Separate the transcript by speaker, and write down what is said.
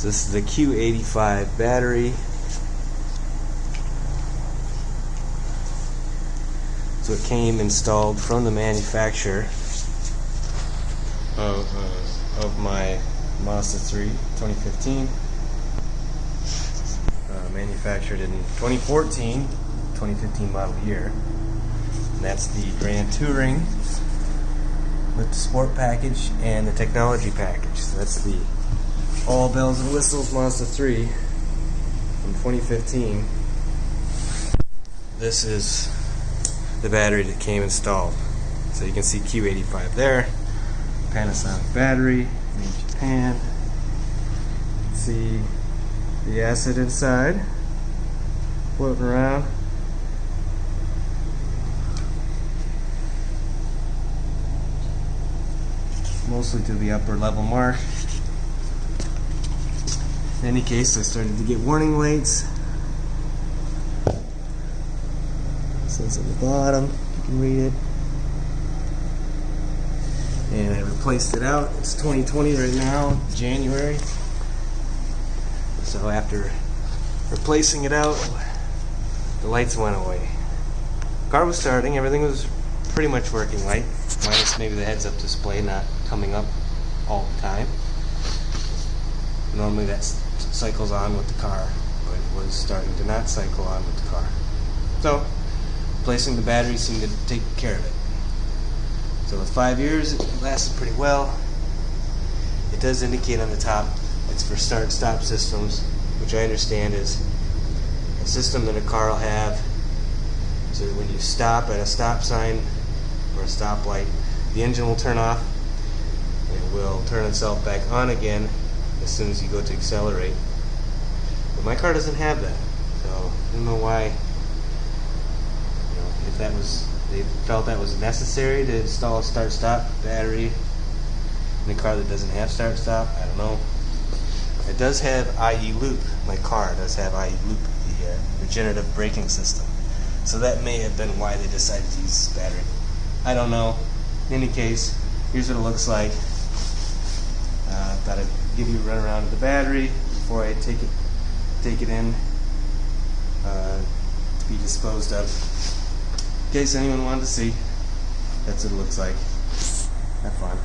Speaker 1: So this is the Q85 battery. So it came installed from the manufacturer of my Mazda 3 2015. Manufactured in 2015 model year. And that's the Grand Touring with the sport package and the technology package. So that's the all bells and whistles Mazda 3 from 2015. This is the battery that came installed. So you can see Q85 there, Panasonic battery, made in Japan. You can see the acid inside floating around. Mostly to the upper level mark. In any case, I started to get warning lights. It says at the bottom, you can read it. And I replaced it out. It's 2020 right now, January. So after replacing it out, the lights went away. Car was starting, everything was pretty much working right, minus maybe the heads-up display not coming up all the time. Normally that cycles on with the car, but it was starting to not cycle on with the car. So, replacing the battery seemed to take care of it. So with 5 years, it lasted pretty well. It does indicate on the top it's for start-stop systems, which I understand is a system that a car will have so that when you stop at a stop sign or a stoplight, the engine will turn off and it will turn itself back on again as soon as you go to accelerate. But my car doesn't have that, so I don't know why. If they felt that was necessary to install a start-stop battery in a car that doesn't have start-stop. I don't know. It does have i-ELOOP. My car does have i-ELOOP, the regenerative braking system. So that may have been why they decided to use this battery. I don't know. In any case, here's what it looks like. I thought I'd give you a run around of the battery before I take it in to be disposed of. In case anyone wanted to see, that's what it looks like. Have fun.